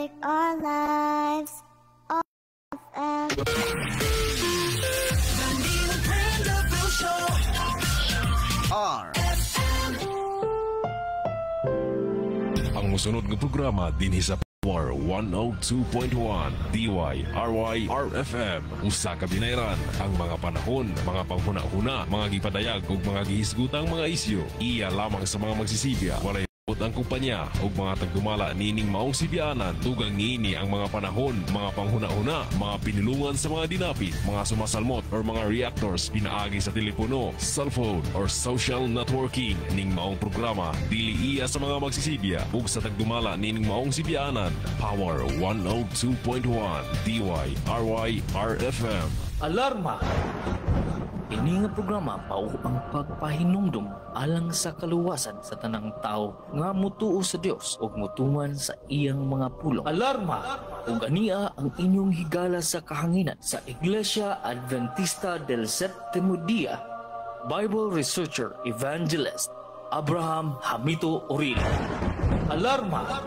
music, our lives, all FM. Manila Brandaville Show. RFM. Ang musunod nga programa dinhi sa Power 102.1 DYRY RFM. Usa ka binayran ang mga panahon, mga panghuna-huna, mga gipadayag ug mga gihisgutang mga isyu. Iya lamang sa mga magsisibya. Walay ang kumpanya o mga tagdumala nining maong sibianan. Tugang niini ang mga panahon, mga panghuna-huna, mga pinulungan sa mga dinapit, mga sumasalmot or mga reactors pinaagi sa telepono, cellphone or social networking. Ning maong programa dili iya sa mga magsisibya ug sa tagdumala nining maong sibianan. Power 102.1 DYRY RFM. Alarma! Ini nga programa pao ang pagpahinumdum alang sa kaluwasan sa tanang tao nga mutuo sa Dios ug mutuman sa iyang mga pulong. Alarma! Ug ania ang inyong higala sa kahanginan sa Iglesia Adventista del Sétimo Día, Bible Researcher Evangelist Abraham Hamito Oril. Alarma!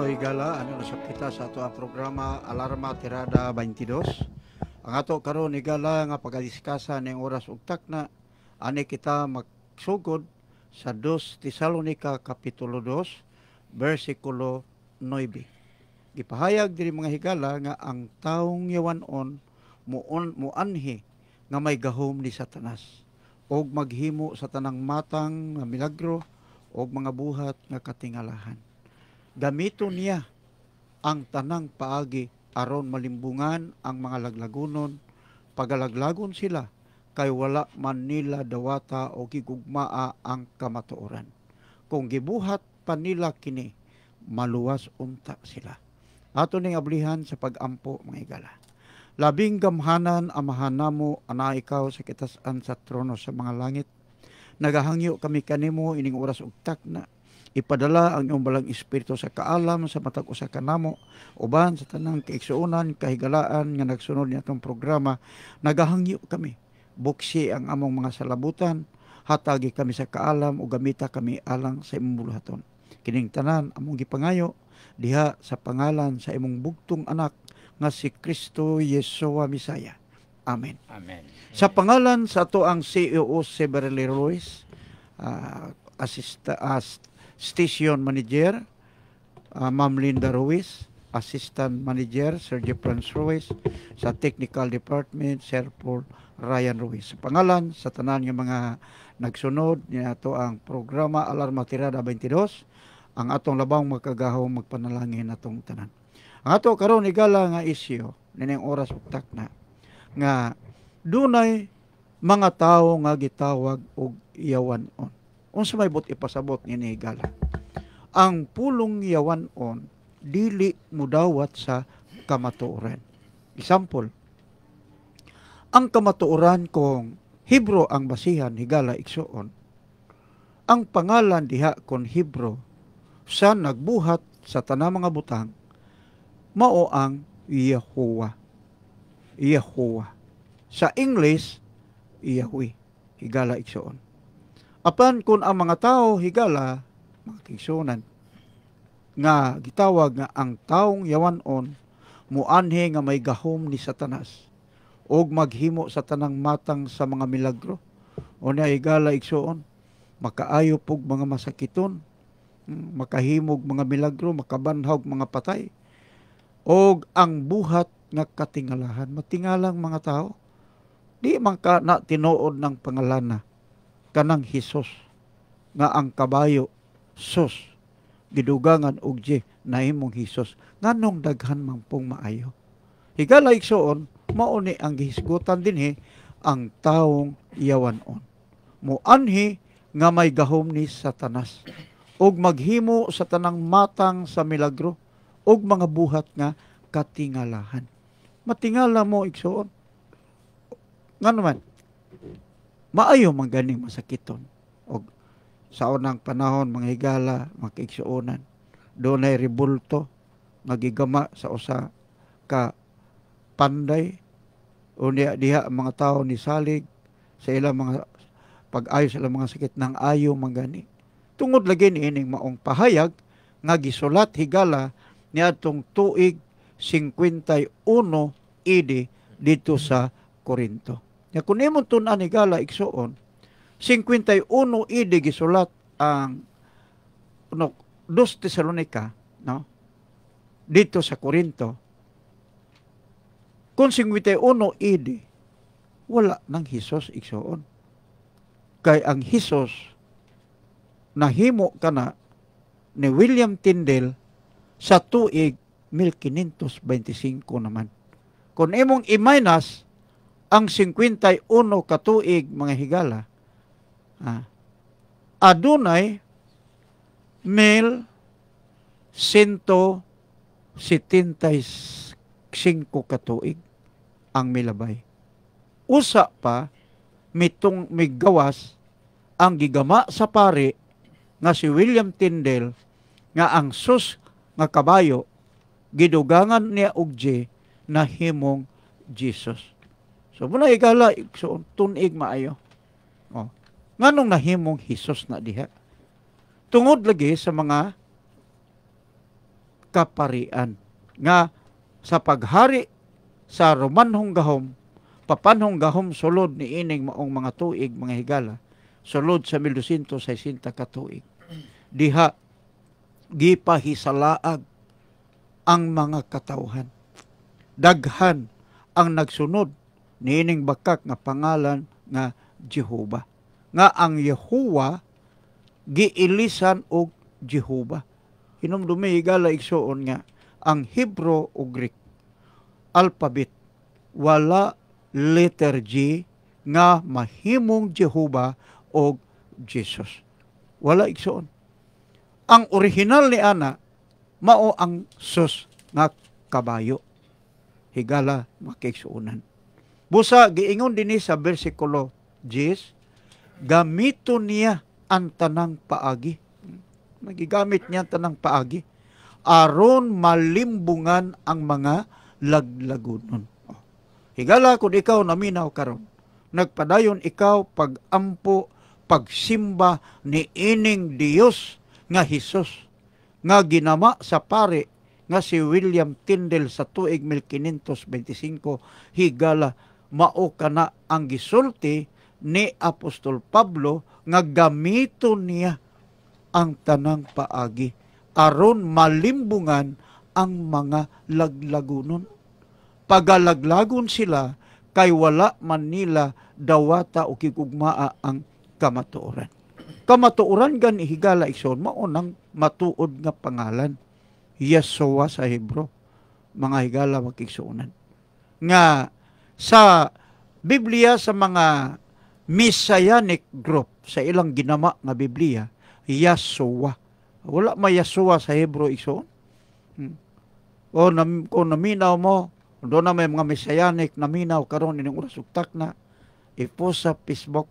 Higala, ano nasab kita sa ato ang programa Alarma Tirada 22. Ang ato karon higala nga pagadiskasa ning oras ug takna ani kita magsugod sa 2 Tesalonica kapitulo 2 bersikulo 9. Gipahayag diri mga higala nga ang taong yawanon muanhi nga may gahom ni Satanas og maghimo sa tanang matang nga milagro og mga buhat nga katingalahan. Gamito niya ang tanang paagi aron malimbungan ang mga laglagunon, pagalaglagon sila kay wala man nila dawata o gigugmaa ang kamatuoran. Kung gibuhat pa nila kini, maluwas unta sila. Ato ning ablihan sa pagampo mga higala. Labing gamhanan amahan namo ana ikaw sa kitasan sa trono sa mga langit. Nagahangyo kami kanimo ining oras ug takna. Ipadala ang iyong balang espiritu sa kaalam sa matag usa kanamo uban sa tanang kaigsuonan kahigalaan nga nagsunod nitong programa. Nagahangyo kami buksi ang among mga salabutan, hatagi kami sa kaalam o gamita kami alang sa imong buluhaton. Kining tanan among gipangayo diha sa pangalan sa imong bugtong anak nga si Kristo Yeshua Misaya. Amen. Amen. Sa pangalan sa ato ang CEO Severely Ruiz, Station Manager, Ma'am Linda Ruiz, Assistant Manager, Sir Franz Ruiz, sa Technical Department, Sir Paul Ryan Ruiz. Sa pangalan, sa tanan ng mga nagsunod, niyato ang programa Alarma Tirada 22, ang atong labang magkagahong magpanalangin atong tanan. Ang ato karon igala nga isyu, nining oras uktak na, nga dunay mga tao nga gitawag og yawanon. Unsa may but ipasabot ni higala. Ang pulong yawanon dili mudawat sa kamatuoran. Example, ang kamatuoran kung Hebro ang basihan higala igsuon. Ang pangalan diha kon Hebro sa nagbuhat sa tanang mga butang mao ang Yahuwah. Yahuwah. Sa English, Yahweh higala igsuon. Apan kung ang mga tao higala, mga tigsunan, nga gitawag nga ang taong yawanon muanhi nga may gahom ni Satanas og maghimo sa tanang matang sa mga milagro. Unya higala igsuon, makaayo pug mga masakiton, makahimog mga milagro, makabanhawg mga patay, og ang buhat nga katingalahan. Matingalang mga tao, di man ka na tinuod ng pangalana kanang Hesus nga ang kabayo sus gidugangan og je nahimong Hesus nganong daghan man pong maayo. Higala igsuon, mao ni ang gihisgutan dinhi ang taong yawanon. Muanhi nga may gahom ni Satanas og maghimo sa tanang matang sa milagro og mga buhat nga katingalahan. Matingala mo igsuon. Nga naman, maayo man ganing masakiton. Og sa unang panahon, mga higala, mga kaigsuonan, doon ay rebulto, magigama sa usa ka panday, o diha ang mga tao ni salig sa ilang mga pag-ayo sa ilang mga sakit ng ayo mangani. Tungod lagi ni ining maong pahayag nga gisulat higala niadtong tuig 51 AD dito sa Corinto. Ya kun imong tun-an higala igsuon, 51 AD gisulat ang 2 Tesalonica, no? Dito sa Corinto. Kung 51 AD, wala nang Hesus igsuon. Kay ang Hesus nahimo kana ni William Tyndale sa tuig 1525 naman. Kung imong i-minus ang 51 katuig mga higala, adunay 1175 katuig ang milabay. Usa pa mitong migawas ang gigama sa pari nga si William Tyndale nga ang sus nga kabayo gidugangan niya og je na himong Jesus. So muna higala so tunig maayo. Nganong nahimong Hesus na diha? Tungod lagi sa mga kaparian nga sa paghari sa Romanhong gahom, papanhong gahom sulod ni ining maong mga tuig mga higala, sulod sa 1260 katuig. Diha gipahisalaag ang mga katawhan. Daghan ang nagsunod ni ining bakak nga pangalan nga Jehovah. Nga ang Yehowa giilisan og Jehovah. Hinumdumi higala igsuon nga ang Hebro o Greek alphabet wala letter G nga mahimong Jehovah o Jesus. Wala igsuon. Ang original ni ana mao ang sus nga kabayo. Higala makiigsuonan. Busa giingon dinhi sa bersikulo 10, gamiton niya ang tanang paagi. Nagigamit niya ang tanang paagi aron malimbungan ang mga laglagonon. Higala kung ikaw naminaw karon, nagpadayon ikaw pagampo, pagsimba ni ining Dios nga Hesus nga ginama sa pare nga si William Tyndale sa tuig 1525, higala mao kana ang gisulti ni Apostol Pablo nga gamiton niya ang tanang paagi aron malimbungan ang mga laglagonon. Pagalaglagon sila kay wala man nila dawata o kigugmaa ang kamatuoran. Kamatuoran gani higala ison mao nang matuod nga pangalan Yeshua sa Hebro. Mga higala makigsuonan. Nga sa Biblia sa mga Messianic group sa ilang ginama nga Biblia, Yeshua. Wala may Yeshua sa Hebro ison. Kung naminaw mo, doon na may mga Messianic naminaw karon ining oras uktak na ipost sa Facebook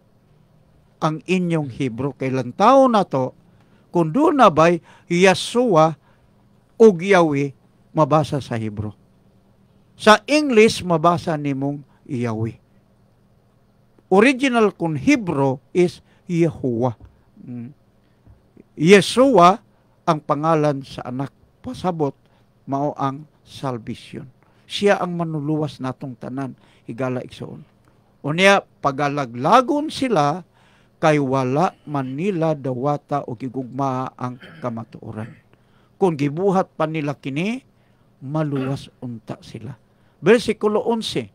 ang inyong Hebro. Kailan taon na to, kung doon na ba'y Yeshua o Yahweh mabasa sa Hebro. Sa English, mabasa nimong Yahweh. Original kung Hebro is Yehowa. Yeshua ang pangalan sa anak. Pasabot, mao ang salvation. siya ang manuluwas natong tanan, higala igsoon. Unya pagalaglagon sila kay wala man nila dawata o gigugma ang kamatuoran. Kung gibuhat pa nila kini, maluwas unta sila. Versikulo 11,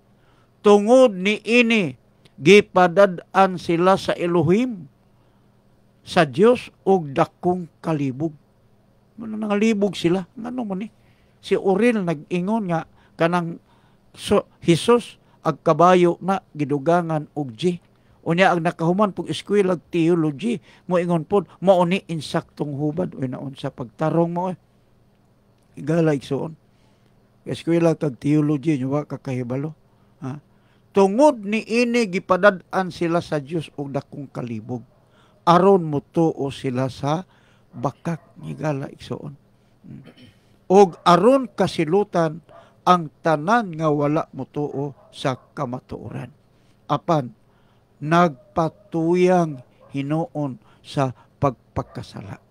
tungod ni ini, gipadad-an sila sa Elohim, sa Dios og dakong kalibog. Nangalibog sila. Ngano man ni? Si Uril nag-ingon nga kanang Hesus ag kabayo na gidugangan og G. Unya ang nakahuman pug eskwela theology mo ingon pod mao ni insaktong hubad o naon sa pagtarong mo. Igala igsoon. Eskwela kag theology nyo wa kakahibalo. Ha? Tungod ni ini gipadad-an sila sa Dios og dakong kalibog. Aron mutuo sila sa bakak higala igsoon. Og aron kasilutan ang tanan nga wala mutuo sa kamatuoran. Apan nagpatuyang hinuon sa pagpakasala.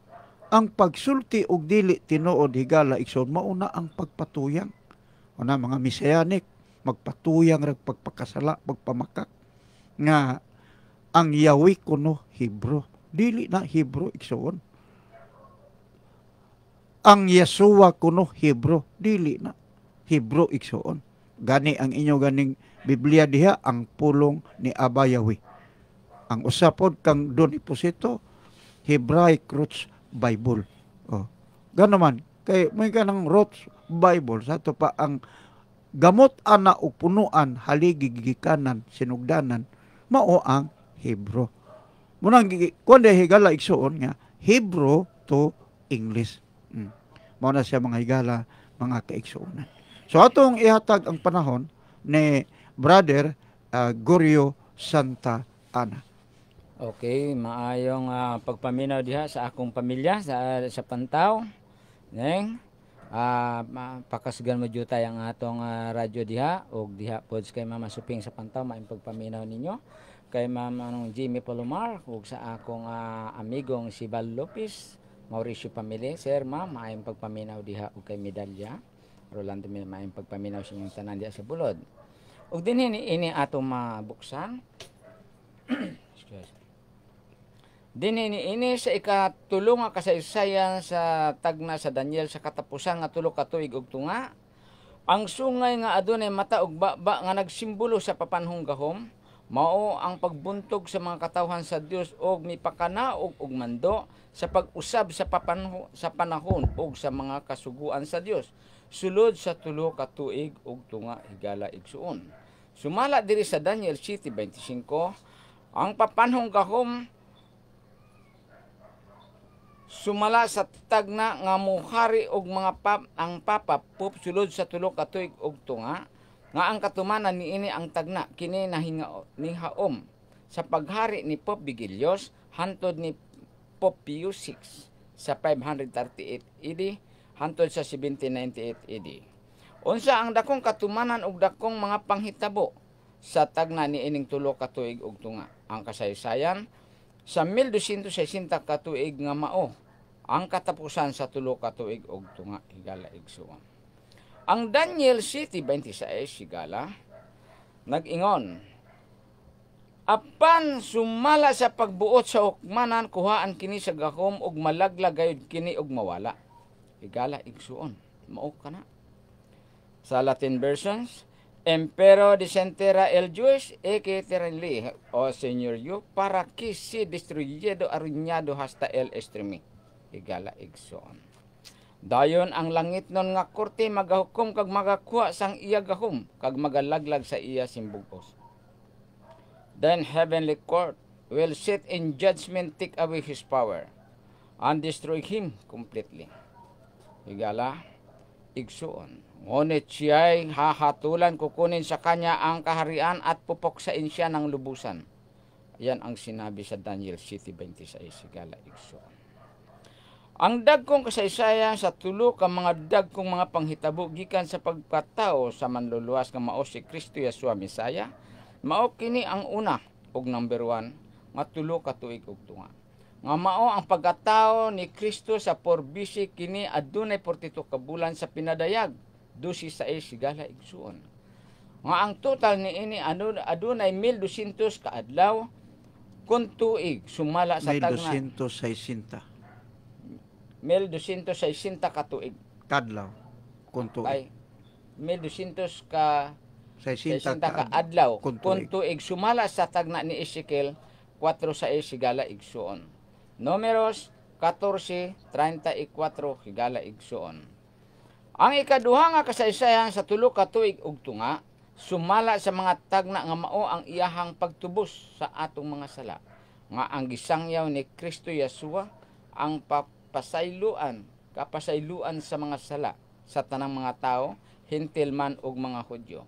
Ang pagsulti og dili tinuod higala igsoon mauna ang pagpatuyang. Una mga Messianic magpatuyang rag pagpakasala, pagpamakak nga ang Yahweh kuno Hebro, dili na Hebro igsoon. Ang Yeshua kuno Hebro, dili na Hebro igsoon. Gani ang inyo ganing Biblia diha ang pulong ni Aba Yahweh. Ang usapod kang Don Iposito, Hebraic Roots Bible. Oh. Ganoman, kay may kanang Roots Bible, sa to pa ang gamot ana o punuan, haligi gigikanan, sinugdanan, mao ang Hebro. Munang kundi higala igsoon nga, Hebro to English. Mao na siya mga higala, mga kaigsuonan. So atong ihatag ang panahon ni Brother Gorio Santa Ana. Okay, maayong pagpaminaw diha sa akong pamilya sa Pantaw. Neng pakasgan mo jutay ang atong radyo diha og diha pods kay Mama Suping sa Pantaw maayong pagpaminaw ninyo. Kay Mama Jimmy Palomar ug sa akong amigong si Val Lopez, Mauricio Family. Sir, Ma'am, maayong pagpaminaw diha ug kay Medalya. Rolando maayong pagpaminaw sa inyong tanan diha sa bulod. Ug dinhi ini ato mabuksan. Dinhi ini sa ikatulo nga kasaysayan sa tagna sa Daniel sa katapusan nga 3 ka tuig ug tunga. Ang sungay nga adunay mata ug baba nga nagsimbolo sa papanhong gahom mao ang pagbuntog sa mga katawhan sa Dios og mipakanaog og mando sa pag-usab sa panahon og sa mga kasuguan sa Dios sulod sa 3 ka tuig ug tunga higala igsuon. Sumala diri sa Daniel 7:25 ang papanhong gahom sumala sa tagna nga muhari og mga ang papa pup sulod sa 3 ka tuig ug tunga nga ang katumanan niini ang tagna kini nihaom sa paghari ni Pope Vigilius hantod ni Pope Pius VI sa 538 AD hantod sa 1798 AD. Unsa ang dakong katumanan ug dakong mga panghitabo sa tagna niining 3 ka tuig ug tunga? Ang kasaysayan sa 1260 ka tuig nga mao ang katapusan sa 3 ka tuig ug tunga higala igsuon. Ang Daniel 7:26 higala nag-ingon, apan sumala sa pagbuot sa hukmanan kuhaan kini sa gahom ug malaglag gayud kini ug mawala. Higala igsuon, mao kana. Sa Latin versions, Empero desentera el juez e que terrenli o señor yo para que si destruyedo arruñado hasta el extremi. Higala igsoon. Dayon ang langit non nga korte magahukom kag magakuha sang iya gahom kag magalaglag sa iya simbugos. Then heavenly court will sit in judgment, take away his power and destroy him completely. Higala igsuon. Ngunit siya'y hahatulan kukunin sa kanya ang kaharian at pupuksain siya ng lubusan. Yan ang sinabi sa Daniel 7:26 higala igsoon. Ang dagkong kasaysayan sa 3 ka mga dagkong mga panghitabo gikan sa pagpatao sa manluluwas nga mao si Kristo Yeshua Mesaya, mao kini ang una ug number 1 nga 3 ka tuig ug tunga. Nga mao ang pagkatao ni Kristo sa 4 BC kini adunay 42 ka bulan sa pinadayag 16 higala igsuon. Nga ang total ni ini adunay 1,200 ka adlaw kun tuig sumala sa tagna 1260 1,260 ka tuig. kadlaw kunto. Ay 1,200 ka 60 ka adlaw kun kun tuig. tuig sumala sa tagna ni Ezekiel 4:6 higala igsuon. Números 14:34 higala igsuon. Ang ikaduha nga kasaysayan sa tulo ka tuig ug tunga sumala sa mga tagna nga mao ang iyahang pagtubos sa atong mga sala nga ang gisangyaw ni Kristo Yesua ang kapasayloan sa mga sala sa tanang mga tao, Hentil man ug mga Hudyo.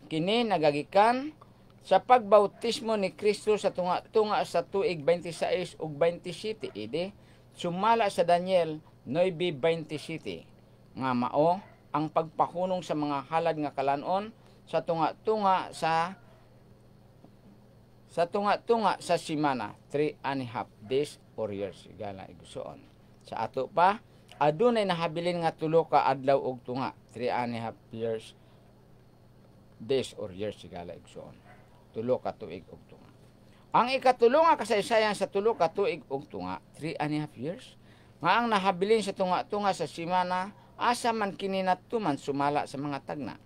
Kini nagagikan sa pagbautismo ni Kristo sa tunga sa tuig 26 ug 27 idi sumala sa Daniel 9:27 nga mao ang pagpahunong sa mga halad nga kalanon sa tunga-tunga sa simana 3.5 days or years higala igsuon. Sa ato pa adunay nahabilin nga tulo ka adlaw ug tunga 3.5 days or years higala igsuon. Tulo ka tuig ug tunga. Ang ikatulo nga kasaysayan sa tulo ka tuig ug tunga 3.5 years nga ang nahabilin sa tunga-tunga sa simana asa man kini natuman sumala sa mga tagna.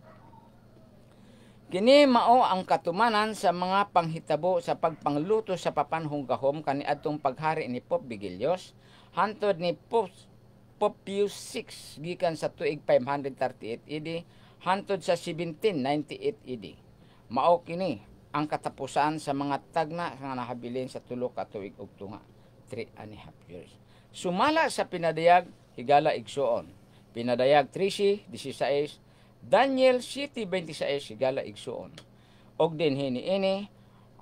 Kini mao ang katumanan sa mga panghitabo sa pagpangluto sa papanhong gahom kaniadtong paghari ni Pope Vigilius hantod ni Pope Pius VI gikan sa tuig 538 AD hantod sa 1798 AD. Mao kini ang katapusan sa mga tagna nga nahabilin sa tulo ka tuig ug tunga 3.5 years. Sumala sa pinadayag higala igsuon. Pinadayag 13:16 Daniel 7:26 higala igsuon. Og dinhi niini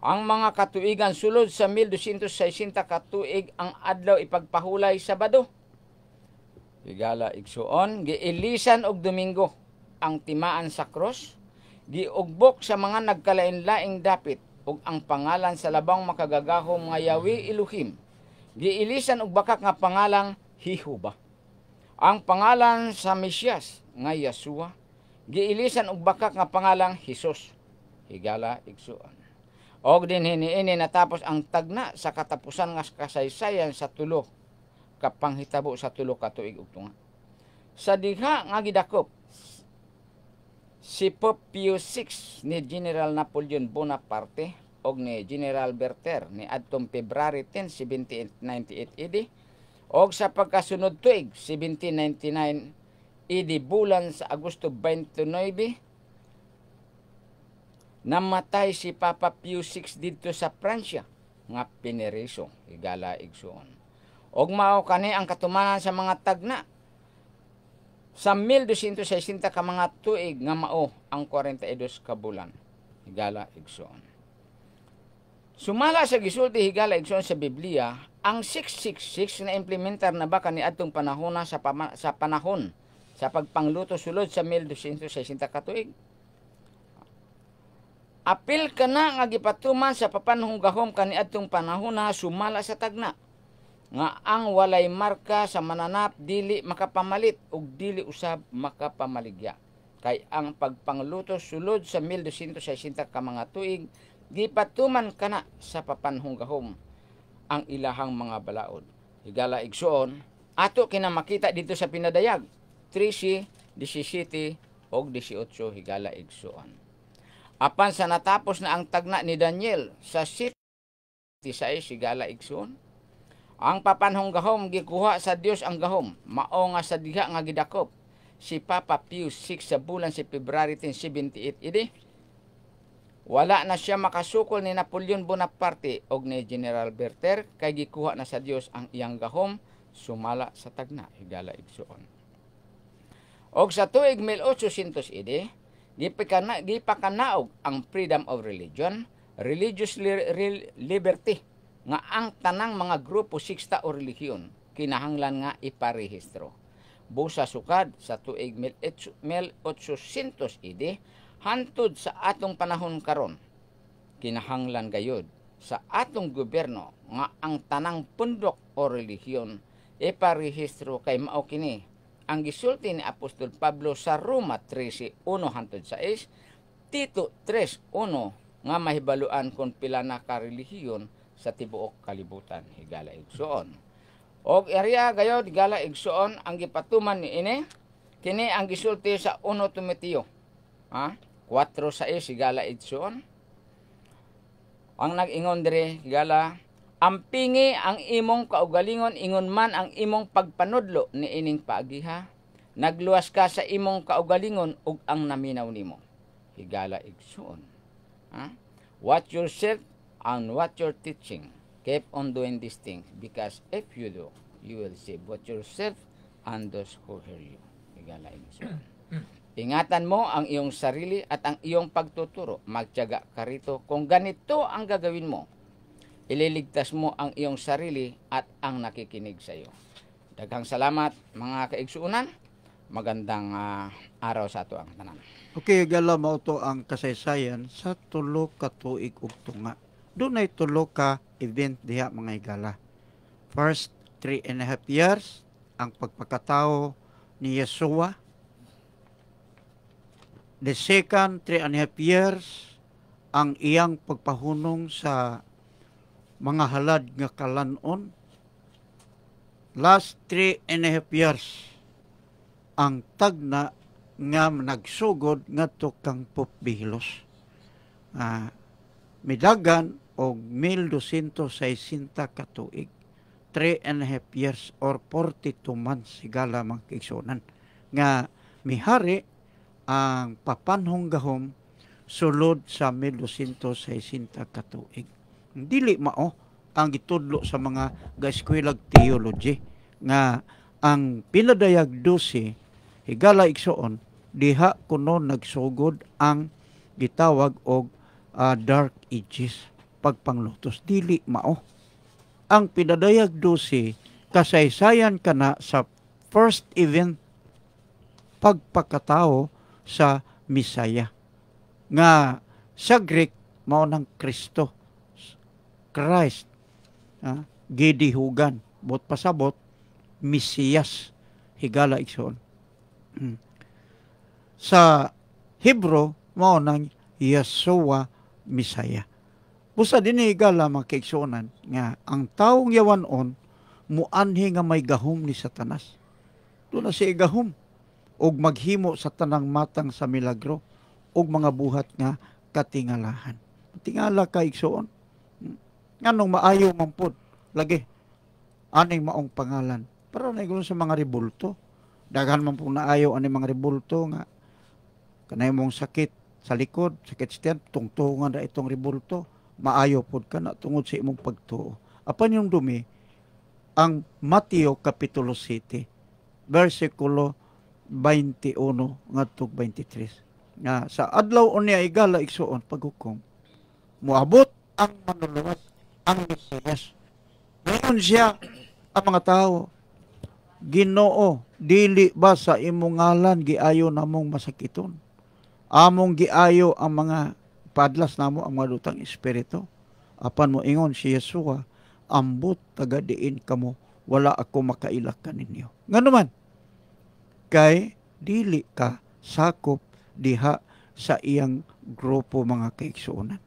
ang mga katuigan sulod sa 1260 ka tuig ang adlaw ipagpahulay Sabado. Higala igsuon giilisan og Domingo ang timaan sa cross, giugbok sa mga nagkalain-laing dapit ug ang pangalan sa labang makagagahom nga Yahweh Elohim. Giilisan og bakak nga pangalang Jehovah. Ang pangalan sa Mesyas nga Yeshua giilisan og bakak nga pangalang Hesus. Higala igsuon. Og dinhi niini natapos ang tagna sa katapusan nga kasaysayan sa tulo ka panghitabo sa tulo ka tuig ug tunga. Sa diha nga gidakop si Pope Pius VI ni General Napoleon Bonaparte og ni General Berthier ni adtong February 10, 1798 AD og sa pagkasunod tuig 1799 AD bulan sa Agosto 29 namatay si Papa Pius VI didto sa Pransya nga pineriso higala igsuon. Og mao kani ang katumanan sa mga tagna sa 1260 ka mga tuig nga mao ang 42 ka bulan higala igsuon. Sumala sa gisulti higala igsuon sa Biblia ang 666 na implementar na ba kaniadtong panahon sa panahon sa pagpangluto sulod sa 1260 ka tuig. Apil kana nga gipatuman sa papanhong gahom kaniadtong panahon na sumala sa tagna nga ang walay marka sa mananap dili makapamalit ug dili usab makapamaligya. Kay ang pagpangluto sulod sa 1260 ka mga tuig gipatuman kana sa papanhong gahom ang ilahang mga balaod. Higala igsuon ato kinamakita dito sa pinadayag 13, 17 og 18 higala igsuon. Apan sa natapos na ang tagna ni Daniel sa 7 higala igsuon, ang papanhong gahom gikuha sa Dios ang gahom, mao nga sa diha nga gidakop si Papa Pius VI sa bulan si February 10, 1778 AD. Wala na siya makasukol ni Napoleon Bonaparte og ni General Berthier kay gikuha na sa Dios ang iyang gahom, sumala sa tagna higala igsuon. Og sa tuig 1800 AD, gipakanaog ang freedom of religion, religious liberty nga ang tanang mga grupo siksta o relihiyon kinahanglan nga iparehistro. Busa sukad sa tuig 1800 AD hantod sa atong panahon karon kinahanglan gayud sa atong gobyerno nga ang tanang pundok o relihiyon iparehistro kay mao kini ang gisulti ni Apostol Pablo sa Roma 13:1-6, Tito 3:1 nga mahibaluan kung pila na ka relihiyon sa tibuok kalibutan. Higala igsuon. Og area gayod higala igsuon ang gipatuman ni ini kini ang gisulti sa 1 Timoteo 4:6 higala igsuon. Ang nag-ingon dire higala, ampingi ang imong kaugalingon ingon man ang imong pagpanudlo ni ining paagiha. Nagluwas ka sa imong kaugalingon ug ang naminaw nimo. Higala igsuon. Watch yourself and what you're teaching. Keep on doing these things because if you do, you will save both yourself and those who hear you. Higala igsuon. Ingatan mo ang iyong sarili at ang iyong pagtuturo. Magtiyaga ka rito. Kung ganito ang gagawin mo, ililigtas mo ang iyong sarili at ang nakikinig sa iyo. Daghang salamat mga kaigsuunan. Magandang araw sa ato ang tanan. Okay, gala mao to ang kasaysayan sa tulo ka tuig ug tunga. Doon ay tulo ka event diha mga higala. First, 3.5 years ang pagpakatao ni Yeshua. The second 3.5 years ang iyang pagpahunong sa mga halad nga kalanon. Last 3.5 years ang tagna nga nagsugod ngadto kang Pupbilos. Midagan og 1260 ka tuig. 3.5 years or 42 months sigala mga kaigsuonan nga mihari ang papanhong gahom sulod sa 1260 ka tuig. Dili mao ang gitudlo sa mga gaeskwelag theology nga ang pinadayag 12 higala igsuon diha kuno nagsugod ang gitawag og Dark Ages, pagpanglutos. Dili mao. Ang pinadayag 12 kasaysayan kana sa first event pagpakatao sa Misaya nga sa Greek mao nang Kristo, Christ, gidihugan bot pasabot Mesiyas higala igsoon. Sa Hebro mao nang Yeshua Misaya. Busa din higala mga kaigsuonan nga ang taong yawanon muanhi nga may gahom ni Satanas. Doon na siya gahom og maghimo sa tanang matang sa milagro og mga buhat nga katingalahan. Tingala ka igsuon. Nganong maayo man pod lagi aning maong pangalan. Para na sa mga rebulto. Daghan man po naayo aning mga rebulto nga kanay mong sakit sa likod, sakit stand, tungtungan na itong rebulto. Maayo pod ka na tungod sa imong pagtuo. Apan yung dumi ang Mateo Kapitulo 7 versikulo 21 ngadtog 23. Nga sa adlaw unya igala igsuon paghukom. Moabot ang manluluwas ang Mesiyas. Ngayon siya ang mga tao, Ginoo, dili ba sa imong ngalan giayo namong masakiton? Among giayo ang mga padlas namo ang mga lutang espiritu. Apan mo ingon si Yeshua, ambot taga diin kamo, wala ako makailak kaninyo. Ngano man? Kay dili ka sakop diha sa iyang grupo mga kaigsuonan.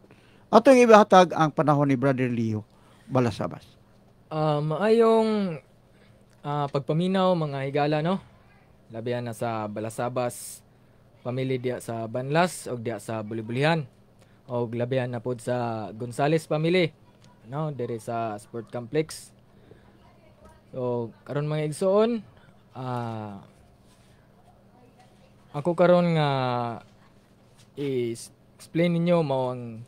Atong ibahatag ang panahon ni Brother Leo Balasabas. Maayong pagpaminaw mga higala, no? Labihan na sa Balasabas family diya sa Banlas o diya sa Bulibulihan. O labihan na po sa Gonzales family, no? Diri sa Sport Complex. So, karon mga igsoon, ako karon nga i-explain ninyo mao ang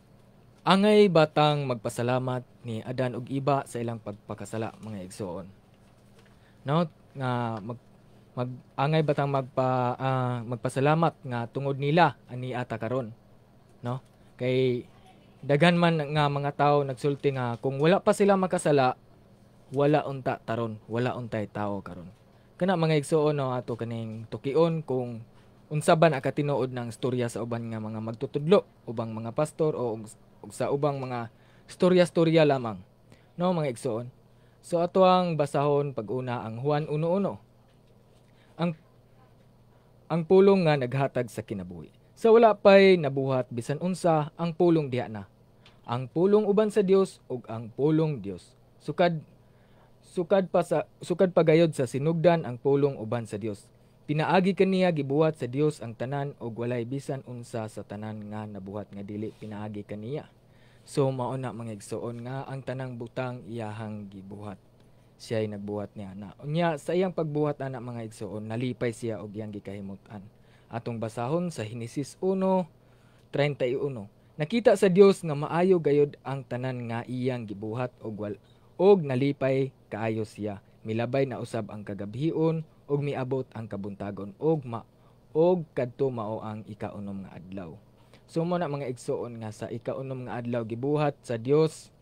angay batang magpasalamat ni Adan ug iba sa ilang pagpakasala mga igsoon. No, nga angay batang magpasalamat nga tungod nila ani ata karon. No? Kay daghan man nga mga tao nagsulti nga kung wala pa sila makasala, wala unta taron, wala untay tao karon. Kana mga igsoon, no, ato kaning tukion kung unsa ba nakatinuod ng istorya sa uban nga mga magtutudlo, ubang mga pastor o sa ubang mga storya-storya lamang. No, mga igsoon. So ato ang basahon pag-una ang Juan 1:1. Ang ang pulong nga naghatag sa kinabuhi. Sa wala pay nabuhat bisan unsa ang pulong diha na. Ang pulong uban sa Dios ug ang pulong Dios. Sukad pa gayod sa sinugdan ang pulong uban sa Dios. Pinaagi kaniya gibuhat sa Dios ang tanan ug walay bisan unsa sa tanan nga nabuhat nga dili pinaagi kaniya. So mao na mga igsoon nga ang tanang butang iyahang gibuhat. Siya ay nagbuhat niya na. Unya sa iyang pagbuhat ana mga igsoon nalipay siya og iyang gikahimutan. Atong basahon sa Henesis 1:31. Nakita sa Dios nga maayo gayud ang tanan nga iyang gibuhat og nalipay kaayo siya. Milabay na usab ang kagabhion og miabot ang kabuntagon og kadto mao ang ikaunom nga adlaw. So mo na mga igsoon nga sa ikaunom nga adlaw gibuhat sa Dios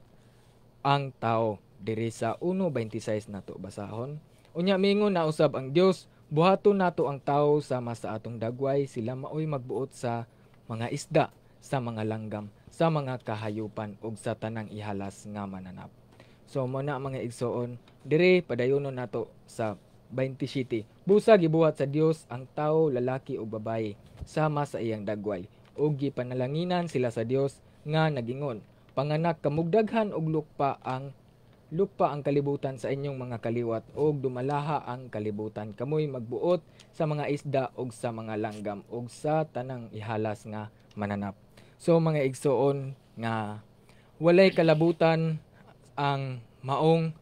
ang tao diri sa 1:26 nato basahon. Unya mingon na usab ang Dios, buhaton nato ang tao sama sa atong dagway, sila maoy magbuot sa mga isda, sa mga langgam, sa mga kahayupan ug sa tanang ihalas nga mananap. So mo na mga igsoon, diri padayonon nato sa 27. Busa gibuhat sa Dios ang tao, lalaki ug babaye, sama sa iyang dagway. Ug gipanalanginan sila sa Dios nga nagingon, panganak kamugdaghan og lukpa ang kalibutan sa inyong mga kaliwat ug dumalaha ang kalibutan. Kamoy magbuot sa mga isda ug sa mga langgam ug sa tanang ihalas nga mananap. So mga igsoon nga walay kalabutan ang maong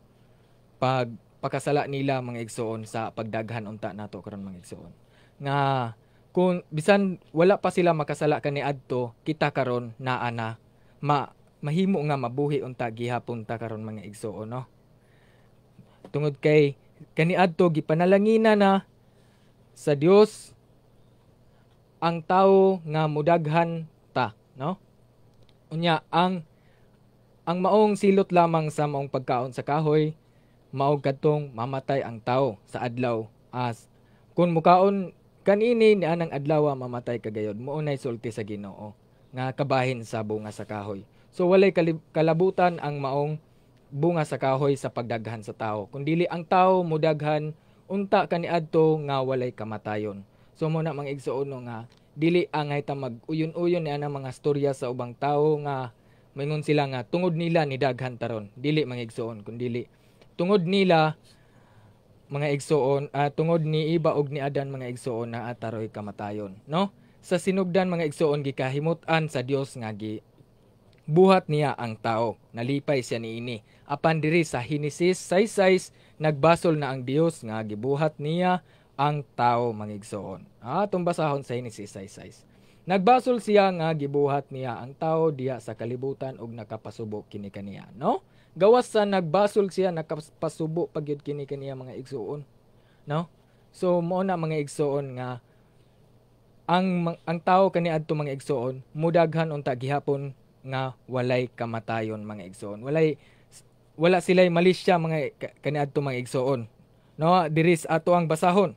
pagpakasala nila mga igsoon sa pagdaghan unta nato karon mga igsoon. Nga kung bisan wala pa sila makasala kaniadto, kita karon naa na mahimo nga mabuhi unta gihapon ta karon mga igsoon no. Tungod kay kaniadto gipanalangina na sa Dios ang tawo nga mudaghan ta no. Unya ang maong silot lamang sa maong pagkaon sa kahoy mao kadtong mamatay ang tawo sa adlaw as kun mukaon kanini ni anang adlaw mamatay kagayod mo unay sulti sa Ginoo nga kabahin sa bunga sa kahoy. So walay kalabutan ang maong bunga sa kahoy sa pagdaghan sa tao. Kun dili ang tao mudaghan unta kaniadto nga walay kamatayon. So mo na mga igsoon nga dili angay ta mag-uyon-uyon ni anang mga storya sa ubang tao nga maingon sila nga tungod nila ni daghan taron. Dili mga igsoon kun dili tungod nila mga igsoon, tungod ni Iba og ni Adan mga igsoon na ataroy kamatayon, no? Sa sinugdan mga igsoon gikahimutan sa Dios nga buhat niya ang tao. Nalipay siya niini. Apan diri sa Henesis 6:6 nagbasol na ang Dios nga gibuhat niya ang tao mga igsoon. Atong basahon sa Henesis 6:6. Nagbasol siya nga gibuhat niya ang tao diha sa kalibutan ug nakapasubo kini kaniya, no? Gawas sa nagbasol siya nakapasubo pagyud kini kaniya mga igsoon, no? So mao na mga igsoon nga ang tao kaniadto mga igsoon mudaghan unta gihapon nga walay kamatayon mga igsoon. Wala sila'y malisya mga kaniadto mga igsoon, no? Diri sa ato ang basahon,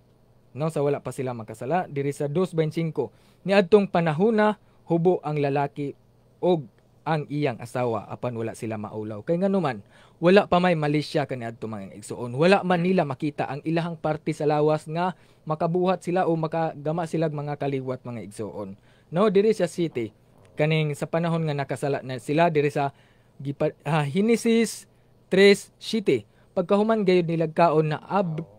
no, sa wala pa sila makasala diri sa 2:25 niadtong panahona hubo ang lalaki og ang iyang asawa apan wala sila maulaw. Kay nganuman wala pa may malisya kaniadto mga igsoon. Wala man nila makita ang ilahang parte sa lawas nga makabuhat sila o makagama sila mga kaliwat mga igsoon. No, diri sa city kaning sa panahon nga nakasala na sila diri sa Henesis 3:7 pagkahuman gayud nilagkaon na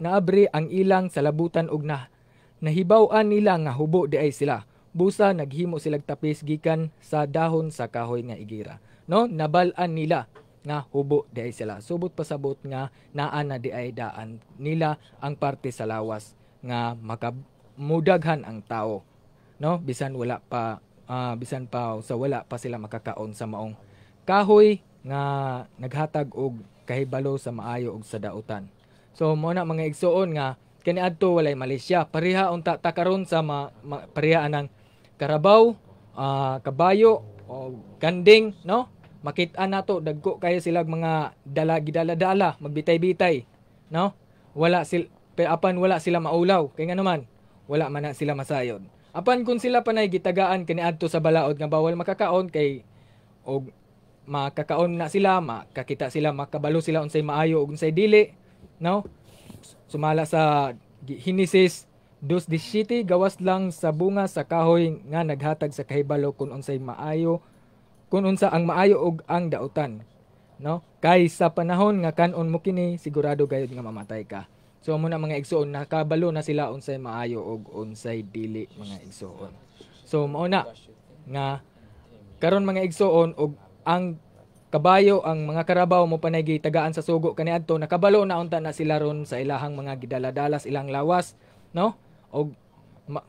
naabri ang ilang salabutan og nahibaw-an nila nga hubo di ay sila. Busa naghimo silang tapis gikan sa dahon sa kahoy nga igira. No, nabal-an nila nga hubo di ay sila. Subot pasabot nga naa na di ay daan nila ang parte sa lawas nga makamudaghan ang tao. No, bisan pa sa wala pa sila makakaon sa maong kahoy nga naghatag og kahibalo sa maayo ug sa dautan. So mo na mga igsoon nga kaniadto walay malisya. Pareha unta ta karon sa pareha anang karabaw, kabayo o ganding, no? Makit-an nato dagko kayo sila mga gidala-dala, magbitay-bitay, no? Wala sila maulaw kay nga naman wala man na sila masayod. Apan kung sila panay gitagaan kaniadto sa balaod nga bawal makakaon kay og makakaon na sila, makakita sila, makabalo sila unsay maayo ug unsay dili, no? Sumala sa Henesis 2:17 gawas lang sa bunga sa kahoy nga naghatag sa kahibalo kung unsay maayo, kung unsa ang maayo ug ang dautan. No? Kay sa panahon nga kanon mo kini sigurado gayud nga mamatay ka. So muna mga igsoon, nakabalo na sila unsay maayo ug unsay dili mga igsoon. So mao na nga karon mga igsoon og ang kabayo, ang mga karabaw mo panay gitagaan sa sugo kaniadto, nakabalo na unta na sila ron sa ilahang mga gidala-dalas ilang lawas, no? Og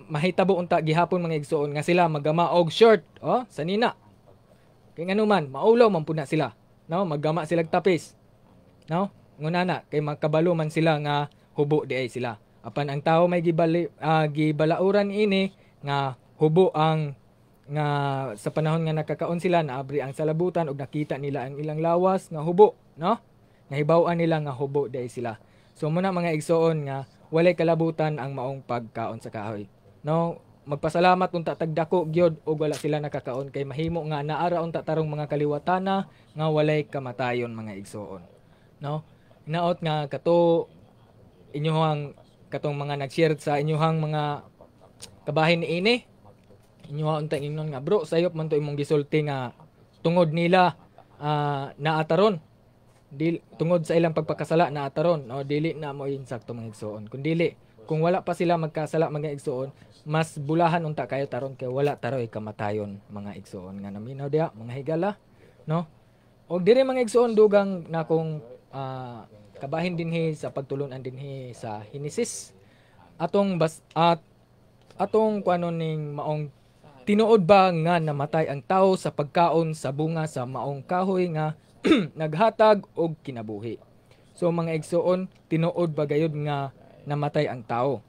mahitabo unta gihapon mga igsoon nga sila magama og short, sa nina. Kay ngano man maulaw man pud na sila, no? Maggama sila tapis, no? Ngunana kay makabalo man sila nga hubo di ay sila. Apan ang tao may gibalauran ini nga hubo ang nga sa panahon nga nakakaon sila naabri ang salabutan ug nakita nila ang ilang lawas nga hubo, no? Nga hibaw-an nila nga hubo day sila. So muna mga igsoon nga walay kalabutan ang maong pagkaon sa kahoy. No, magpasalamat unta tagdako gyud ug wala sila nakakaon kay mahimo nga naara unta tarong mga kaliwatana nga walay kamatayon mga igsoon. No? Inaot nga kato inyohang katong mga nag-share sa inyohang mga kabahin niini. Inyo unta ingnon nga bro sayop man to imong gisulti nga tungod nila naataron tungod sa ilang pagpakasala naataron o dili na mo insakto mga igsoon kung wala pa sila magkasala mga igsoon mas bulahan unta kayo taron kay wala taroy kamatayon mga igsoon nga naminaw diha mga higala, no? Og dire mga igsoon dugang na kung kabahin dinhi sa pagtulunan dinhi sa Henesis atong atong kuanon ning maong tinuod ba nga namatay ang tao sa pagkaon sa bunga sa maong kahoy nga naghatag og kinabuhi. So mga igsoon, tinuod ba gayud nga namatay ang tao?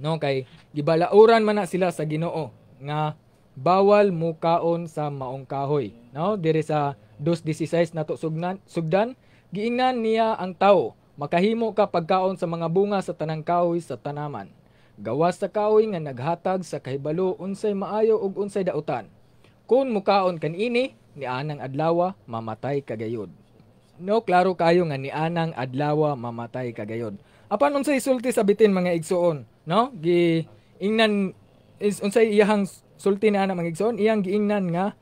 No, kay gibalauran man na sila sa Ginoo nga bawal mo kaon sa maong kahoy. No, diri sa 2:16 nato sugdan, giingnan niya ang tao, makahimo ka pagkaon sa mga bunga sa tanang kahoy sa tanaman. Gawas sa kahoy nga naghatag sa kahibalo unsay maayo ug unsay dautan. Kung mukaon kanini ni anang adlaw mamatay kagayod. No, klaro kayo nga ni anang adlaw mamatay kagayod. Apan unsay sulti sa bitin mga igsoon, no? Giingnan unsay iyahang sulti na ana mga igsoon, iyang giingnan nga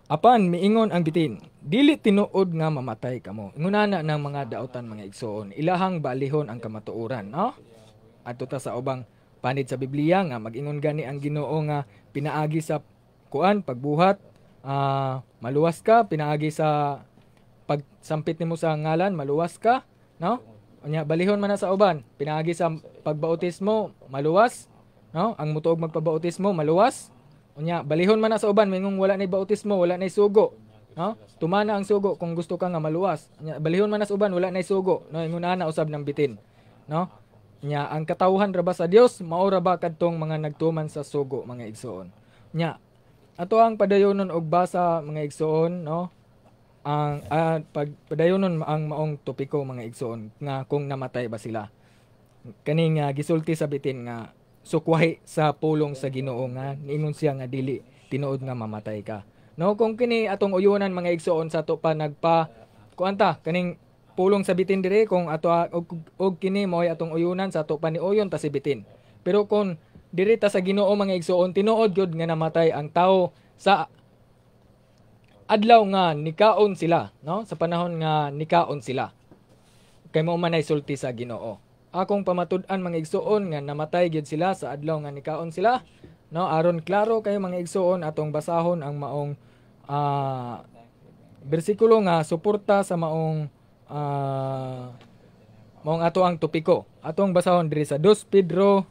apan miingon ang bitin, dili tinuod nga mamatay kamo. Ingunana ng mga dautan mga igsoon, ilahang balihon ang kamatuoran, no? Adto ta sa ubang panid sa Biblia nga mag-ingon gani ang Ginoo nga pinaagi sa pagbuhat, maluwas ka, pinaagi sa pagsampit nimo sa ngalan, maluwas ka, no? Unya balihon man na sa uban, pinaagi sa pagbautismo, maluwas, no? Ang mutuog magpabautismo, maluwas. Unya balihon man na sa uban, mingong wala nay bautismo, wala nay sugo, no? Tumana ang sugo kung gusto ka nga maluwas. Unya balihon man na sa uban, wala nay sugo, no? Ingunana usab ng bitin, no? Nya ang katawhan ra ba sa Dios mao ra ba kadtong mga nagtuman sa sugo mga igsoon. Nya ato ang padayonon og basa mga igsoon, no? Ang padayonon ang maong topiko mga igsoon nga kung namatay ba sila. Kani nga gisulti sa bitin nga sukwahi sa pulong sa Ginoo nga niingon siya nga dili tinuod nga mamatay ka. No, kung kini atong uyunan mga igsoon sa ato pa nagpa kuanta kaning pulong sa bitin dire kung ato og kini moy atong uyunan sa ato paniuyon ta si bitin. Pero kung diri ta sa Ginoo mga igsoon tinuod gyud nga namatay ang tao sa adlaw nga nikaon sila, no? Sa panahon nga nikaon sila. Kay mao man ay sulti sa Ginoo. Akong pamatud-an mga igsoon nga namatay gyud sila sa adlaw nga nikaon sila, no? Aron klaro kayo mga igsoon atong basahon ang maong bersikulo nga suporta sa maong ato ang topiko. Atong basahon diri sa 2 Pedro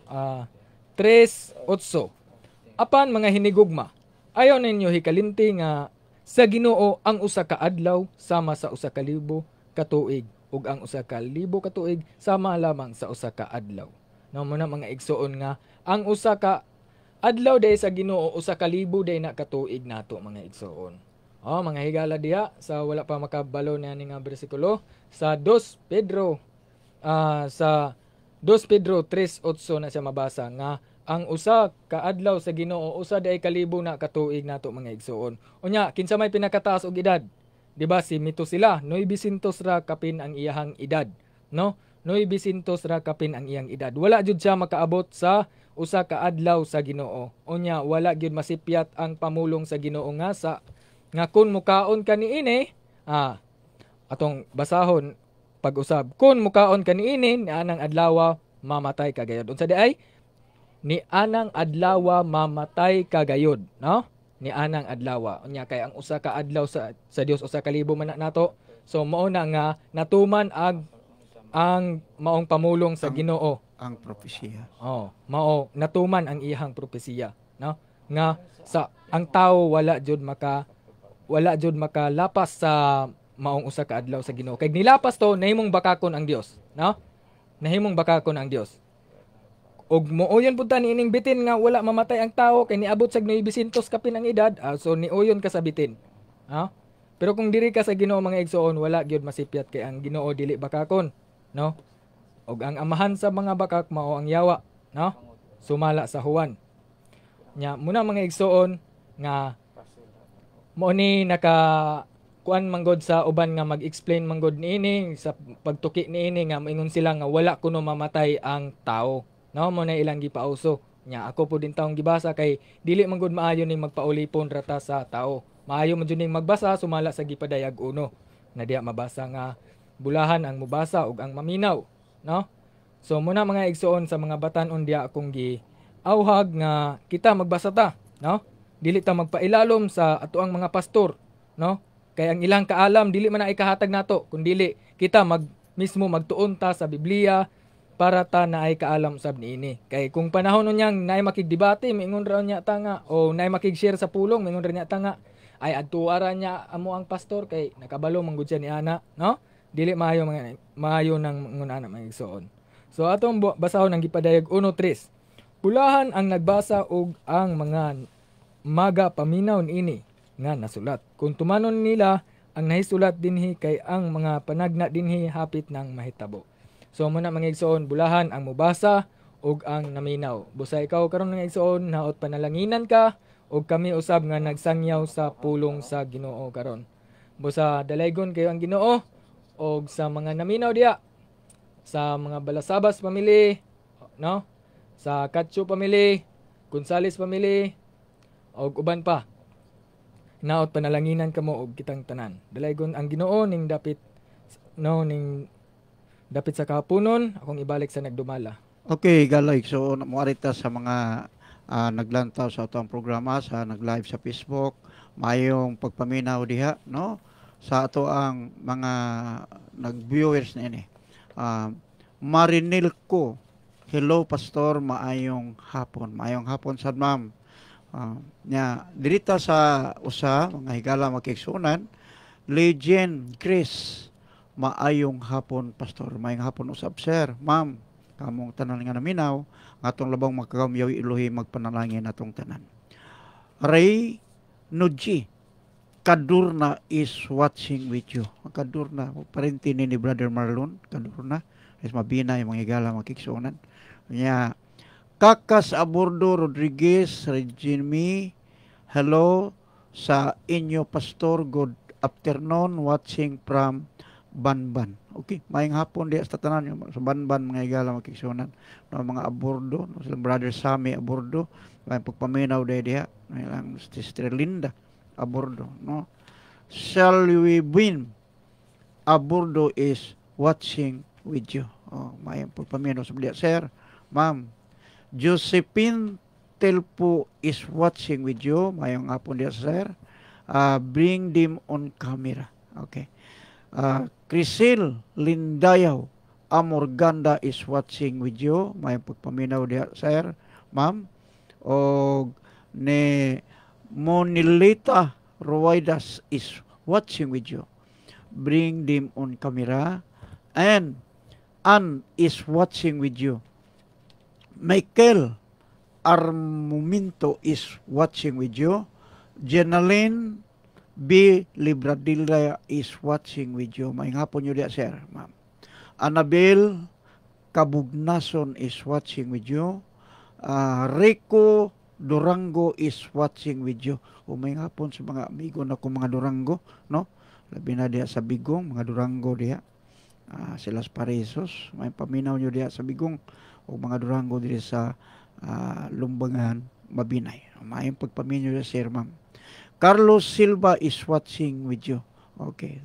3:8. Apan mga hinigugma, ayaw ninyo hikalimti nga sa Ginoo ang usa ka adlaw sama sa usa ka libo ka tuig ug ang usa ka libo ka tuig sama lamang sa usa ka adlaw. No mo na mga igsoon nga ang usa ka adlaw day sa Ginoo usa ka libo day na ka tuig nato mga igsoon. Mga higala diha sa wala pa makabalo na ni nga bersikulo sa 2 Pedro sa 2 Pedro 3:8 na siya mabasa nga ang usa ka adlaw sa Ginoo usa day kalibo na katuig nato mga igsoon. Unya kinsa may pinakataas og edad? Di ba si Metusela 900 ra kapin ang iyahang edad, no? 900 ra kapin ang iyang edad. Wala jud siya makaabot sa usa ka adlaw sa Ginoo. Unya wala gyud masipyat ang pamulong sa Ginoo nga kun mukaon ka niini, atong basahon pag-usab. Kun mukaon ka niini ni anang adlaw mamatay ka gayud. Unsa di ay? Ni anang adlaw mamatay ka gayud, no? Ni anang adlaw. Unya kay ang usa ka adlaw sa Dios usa ka libo man nato. So mao na nga natuman ang maong pamulong sa Ginoo. Ang propesya. Mao natuman ang iyang propesiya, no? Nga sa ang tao wala jud makalapas sa maong usa ka adlaw sa Ginoo. Kay nilapas to nahimong bakakon ang Dios, no? Nahimong bakakon ang Dios. Og muuyon pud ta niining bitin nga wala mamatay ang tao kay niabot sa 900 kapin ang edad, so niuyon ka sa bitin. Pero kung diri ka sa Ginoo mga igsoon, wala gyud masipyat kay ang Ginoo dili bakakon, no? Og ang amahan sa mga bakak mao ang yawa, no? Sumala sa huwan. Nya muna mga igsoon nga mo ni kuan manggod sa uban nga mag-explain manggod niini sa pagtuki niini nga moingon sila nga wala kuno mamatay ang tao. No, mo na ilang gipauso. Nya ako po din taong gibasa kay dili man gud maayo ning magpaulipon rata sa tao. Maayo man jud ning magbasa sumala sa gipadayag uno. Na diya mabasa nga bulahan ang mubasa ug ang maminaw, no? So muna mga igsoon sa mga batan-on diya akong giauhag nga kita magbasa ta, no? Dili ta magpailalom sa atoang mga pastor, no? Kay ang ilang kaalam dili man na ikahatag nato kundi kita mismo magtuon ta sa Biblia para ta na ay kaalam usab niini. Kay kung panahon niyang naay makigdebate, mingon ra niya ta nga o naay makig-share sa pulong, mingon ra niya ta nga ay adtuara niya amo ang pastor kay nakabalo man gud siya ni ana, no? Dili maayo nang ngun ana mga igsoon. So atong basahon ang gipadayag 1:3. Bulahan ang nagbasa og ang mga maga paminaw niini nga nasulat. Kung tumanon nila ang nahisulat dinhi kay ang mga panagna dinhi hapit nang mahitabo. So muna mga igsoon, bulahan ang mubasa ug ang naminaw. Busa ikaw karon mga igsoon, naot panalanginan ka ug kami usab nga nagsangyaw sa pulong sa Ginoo karon. Busa dalaygon kayo ang Ginoo ug sa mga naminaw diya, sa mga Balasabas family, no? Sa Katsu family, Gonzales family ug uban pa. Naot panalanginan kamo og kitang tanan. Dalaygon ang Ginoo ning dapit sa kahaponon, akong ibalik sa nagdumala. Okay, galay. So, muarita sa mga naglantaw sa atong programa, sa nag-live sa Facebook, mayong pagpaminaw diha, no? Sa ato ang mga nag-viewers na ini. Marinil ko, hello pastor, maayong hapon. Maayong hapon sad ma'am. Dirita sa usa, mga higala makiksunan, Legend Chris, maayong hapon pastor, maayong hapon usab sir, ma'am, kamong tanan nga naminaw atong labang magkagamyaw Elohi magpanalangin atong tanan. Ray Nuji Kadurna is watching with you. Kadurna parenti ni Brother Marlon, Kadurna is mabina yung mga higala makiksunan nya. Kakas Abordo Rodriguez Regime, hello sa inyo pastor, good afternoon, watching from Banban. Okay, maayong hapon diya sa tanan yung sa Banban mga higala makiksunan, no, mga Abordo, no, sila Brother Sammy Abordo, may pagpaminaw diya ilang Sister Linda Abordo, no. Shall we win? Abordo is watching with you. Maayong pagpaminaw sa diya sir, ma'am. Josephine Telpo is watching with you. Maayong hapon diya sir. Bring them on camera. Okay. Crisil Lindayaw Amorganda is watching with you. May pagpaminaw diha sir, ma'am. O ni Monilita Ruwaidas is watching with you. Bring them on camera. And Ann is watching with you. Michael Armuminto is watching with you. Jenaline B. Libradilla is watching with you. May hapon nyo diya, sir, ma'am. Annabel Kabugnason is watching with you. Rico Durango is watching with you. May hapon sa mga amigo na ko mga Durango, no? Labi na diya sa Bigong, mga Durango diya. Silas Paresos, may paminaw nyo diya sa Bigong o mga Durango diri sa Lumbangan, Mabinay. Mayong pagpaminaw diya, sir, ma'am. Carlos Silva is watching with you. Okay.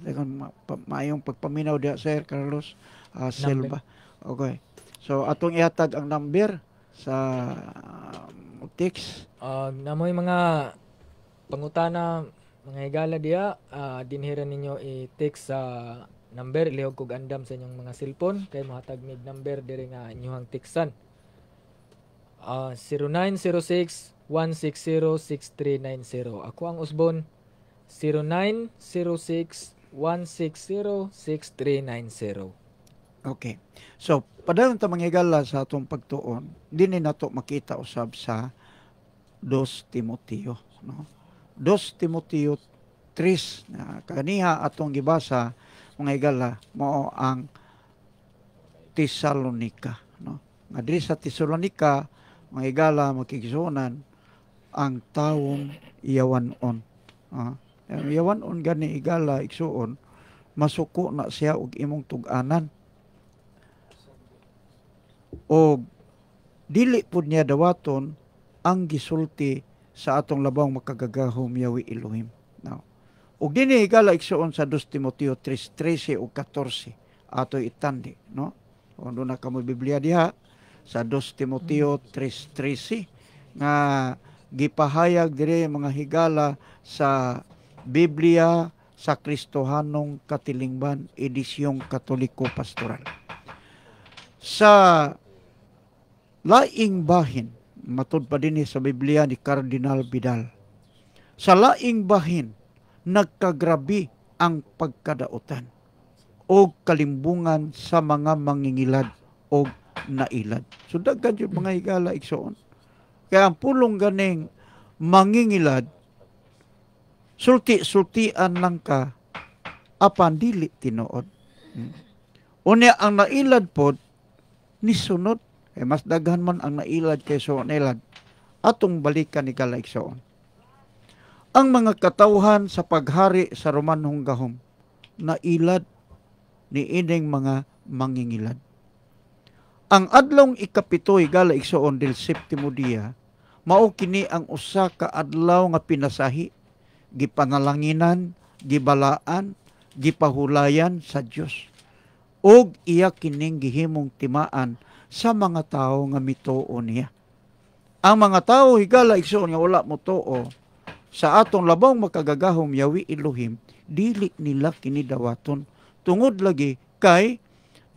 Mayong pagpaminaw diya, sir Carlos Silva. Okay. So, atong ihatag ang number sa text. Namoy mga pangutana, mga higala diya, dinhira ninyo i-text sa number, ilihog kog andam sa inyong mga cellphone, kay mahatag mig number diri nga inyong textan. 0906-160-6390. Ako ang usbon, 0906-160-6390. Okay. So, padayon ta mga higala sa atong pagtuon, dinhi nato makita usab sa 2 Timoteo, no? 2 Timoteo 3 na kaniha atong gibasa mga higala mao ang Tesalonika, no? Nga diri sa Tesalonika mga higala makigsuonan ang tawong iyawanon. Iyawanon gani higala igsuon, masuko na siya og imong tug-anan. O dili pud niya dawaton ang gisulti sa atong labang makagagahom yawi Elohim. Now, ug dinhi higala igsuon sa 2 Timoteo 3:13 ug 14 ato itandi, no? Kuno na kamo Biblia diha sa 2 Timoteo 3:13 nga gipahayag dire mga higala sa Biblia sa Kristohanong Katilingban edisyong Katoliko Pastoral. Sa laing bahin, matud pa din sa Biblia ni Cardinal Vidal, sa laing bahin, nagkagrabi ang pagkadautan o kalimbungan sa mga mangingilad o nailad. So daghan yung mga higala igsoon. Kaya ang pulong ganing mangingilad, sulti-sultian lang ka, apan dili tinuod. Unya ang nailad pod, nisunod. Mas daghan man ang nailad kaysa nailad. Atong balikan ni kalaigsoon. Ang mga katawhan sa paghari sa Romanhong gahom, nailad ni ining mga mangingilad. Ang adlong ikapitoy galaigsoon del Septimo dia, mao kini ang usa ka adlaw nga pinasahi, gipanalanginan, gibalaan, gipahulayan sa Dios. Og iya kining gihimong timaan sa mga tao nga mituo niya. Ang mga tao higala igsoon nga wala mo tuo sa atong labang makagagahom yawi Elohim, dili nila kini dawaton tungod lagi kay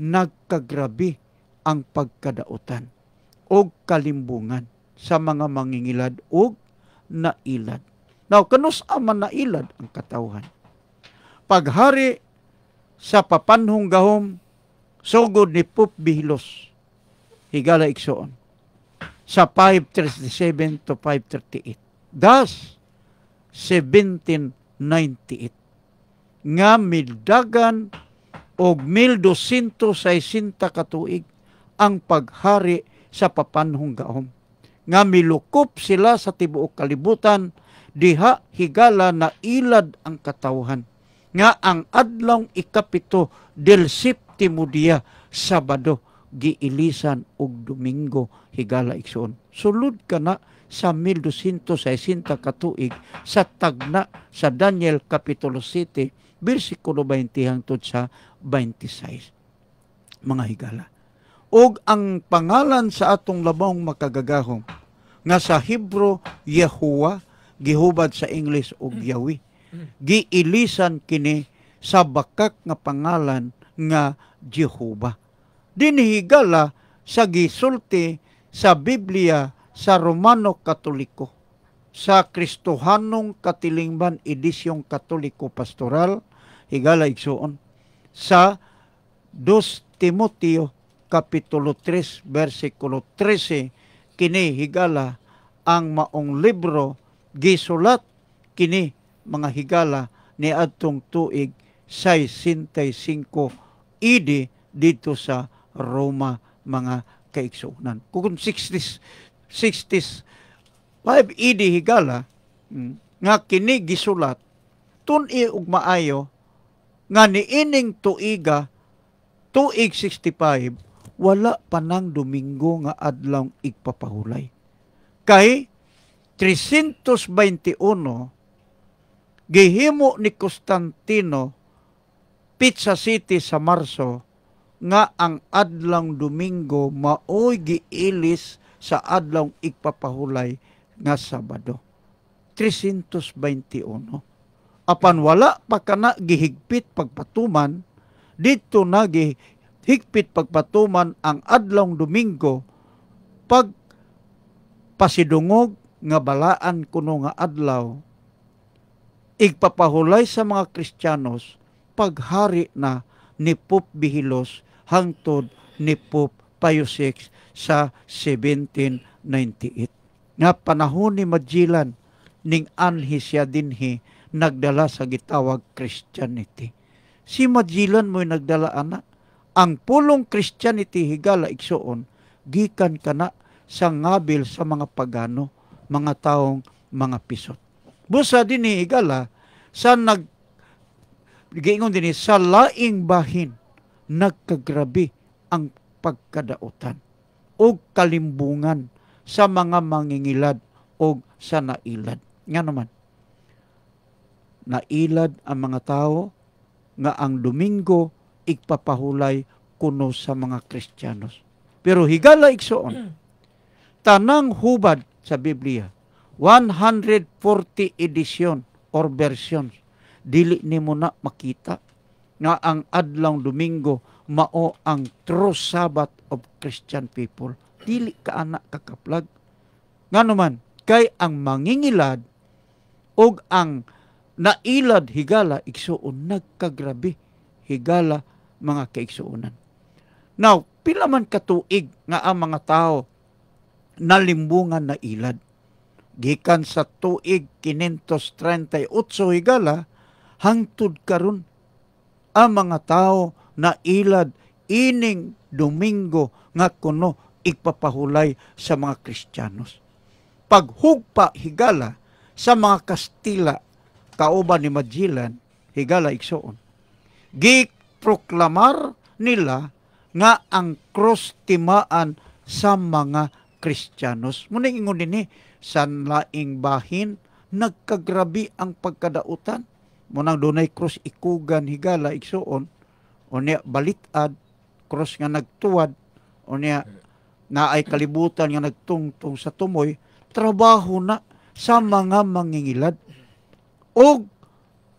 nagkagrabi ang pagkadautan o kalimbungan sa mga mangingilad o nailad. Now, kanus aman nailad ang katawhan? Paghari sa papanhong gahom, sugod ni Pope Bihlos, higala igsoon, sa 537 to 538. Thus, 1798. Nga mildagan o 1260 katuig ang paghari sa papanhong gahom. Nga milukop sila sa tibuok kalibutan, diha higala na ilad ang katawhan. Nga ang adlong ikapito del Septimo dia, Sabado, giilisan og Domingo higala igsoon. Sulod ka na sa 1260 katuig sa tagna sa Daniel Kapitulo 7, versikulo 20 hangtod sa 26. Mga higala. Og ang pangalan sa atong labang makagagahom nga sa Hebro Yahuwah, gihubad sa English og Yahweh. Giilisan kini sa bakak nga pangalan nga Jehovah. Dinihigala sa gisulti sa Biblia sa Romano Katoliko, sa Kristohanong Katilingban edisyong Katoliko Pastoral, higala igsuon, sa 2 Timoteo Kapitulo 3, versikulo 13, kini higala ang maong libro gisulat kini mga higala ni adtong tuig 65 AD dito sa Roma, mga kaigsuunan. Kung 60s 5 AD higala, nga kini gisulat tun-i ug maayo nga niining tuiga tuig 65 wala pa nang Domingo nga adlaw igpapahulay. Kay 321 gihimo ni Constantino Pizza City sa Marso nga ang adlaw Domingo maoy giilis sa adlaw igpapahulay nga Sabado. 321. Apan wala pa kana gihigpit pagpatuman, dito na gihigpit pagpatuman ang adlaw Domingo pag pasidungog nga balaan kuno nga adlaw igpapahulay sa mga Kristiyanos paghari na ni Pope Bihilos hangtod ni Pope Pius VI sa 1798. Nga panahon ni Magellan ning anhi siya dinhi nagdala sa gitawag Christianity. Si Magellan mo'y nagdala ana. Ang pulong Christianity higala igsuon gikan kana sa ngabil sa mga pagano, mga taong mga pisot. Busa dinhi higala sa giingon dinhi sa laing bahin nagkagrabi ang pagkadautan o kalimbungan sa mga mangingilad o sa nailad. Nga naman, nailad ang mga tao nga ang Domingo igpapahulay kuno sa mga Kristiyanos. Pero higala igsoon, tanang hubad sa Biblia, 140 edition or versions, dili nimo na makita nga ang adlaw Domingo mao ang true Sabbath of Christian people. Dili ka anak kakaplag. Nga naman, kay ang mangingilad o ang nailad higala igsuon nagkagrabi higala mga kaigsuonan. Now, pila man katuig nga ang mga tao nalimbungan na ilad. Gikan sa tuig 538 higala hangtod karon ang mga tao na ilad ining Domingo nga kuno igpapahulay sa mga Kristiyanos. Paghugpa higala sa mga Kastila kauban ni Magellan higala igsoon. Giproklamar nila nga ang cross timaan sa mga Kristiyanos. Muna ingon din sa laing bahin nagkagrabi ang pagkadautan. Munang dunay cross ikugan higala igsoon o niya balitad cross nga nagtuwad o niya na ay kalibutan nga nagtungtong sa tumoy, trabaho na sa mga mangingilad o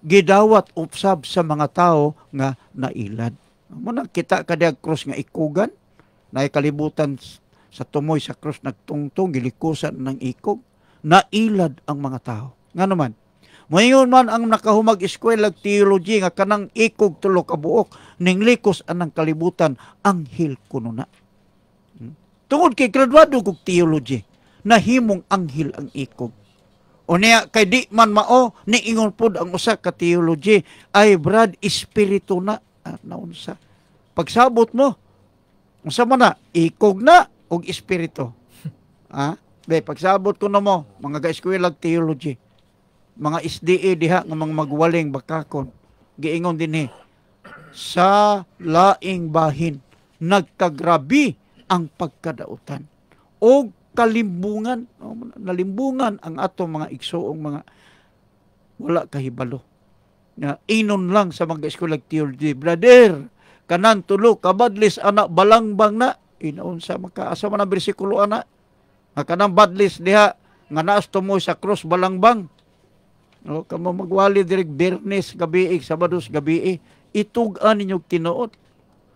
gidawat upsab sa mga tao nga nailad. Muna kita kadiag cross nga ikugan, na ay kalibutan sa tumoy sa cross nagtungtong, gilikusan ng ikog, nailad ang mga tao. Nga naman, mayon man ang nakahumag eskwelag theology nga kanang ikog tulo ka buok ning likos anang kalibutan anghel kuno na. Tungod kay graduado kog theology, nahimong anghel ang ikog. O niya kay di man mao ni ingon pod ang usa ka theology ay brad espiritu na naunsa. Pagsabot mo unsa man na ikog na og espiritu. Pagsabot ko na mo mga ga-eskwelag theology, mga SDA diha nga mga magwaling bakakon, giingon dinhi sa laing bahin nagkagrabi ang pagkadautan o kalimbungan, nalimbungan ang ato mga igsoong mga wala kahibalo. Na inon lang sa mga eskwela theology, brother, kanan tulo kabadlis anak balangbang na, inaon sa makaasa man ang bersikulo ana, nga kanang badlis diha nga naas tumoy sa cross balangbang. No, kamo magwali direk Bernes gabi, Sabados gabi, itugan ninyo tinuod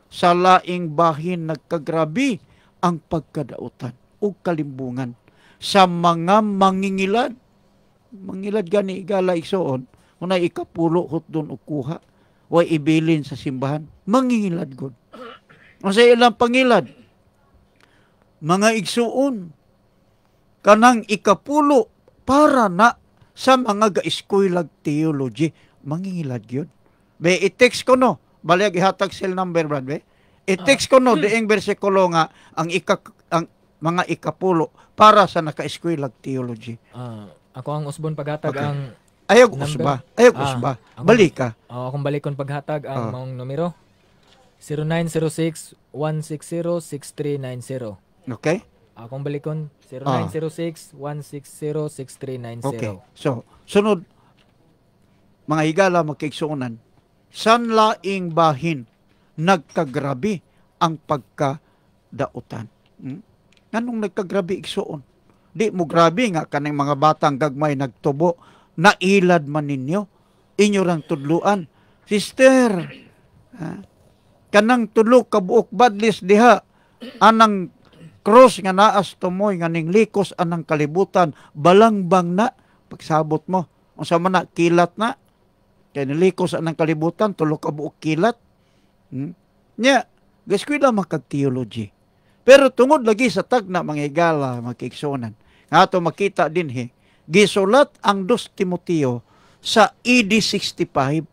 sa laing bahin nagkagrabi ang pagkadautan o kalimbungan sa mga mangingilad. Mangilad gani igala igsoon, kung na ikapulo hot doon o kuha, way ibilin sa simbahan, mangingilad god. Ang sa ilang pangilad, mga igsoon, kanang ikapulo para na sa mga ga-eskwelaag theology, mangingilad yun. Be, i-text ko no, balag ihatag cell number, Brad, be? I-text ko no, diing bersikulo nga, ang mga ikapulo para sa naka-eskwelaag theology. Ako ang usbon paghatag Okay. ang Ayog number. usba. Ayog usba. Balik ka. akong balikon paghatag ang maong numero. 0906-160-6390. Okay? Akong balikon, 0906-160-6390. Okay. So, sunod, mga higala magkaigsuonan, san laing bahin nagkagrabi ang pagkadautan. Nganong nagkagrabi igsuon? Di mo grabe nga kanang mga batang gagmay nagtubo, nailad man ninyo, inyo rang tudluan. Sister, kanang tulo kabuok badlis diha, anang cross nga naas tumoy nga ning likos anang kalibutan, balangbang na, pagsabot mo, unsa man na, kilat na, kaya nilikos anang kalibutan, tulo kabuok kilat. Nya, gaskwila makag-theology. Pero tungod lagi sa tagna mga higala, mga kiigsuonan, nga ato makita din gisulat ang 2 Timoteo sa AD 65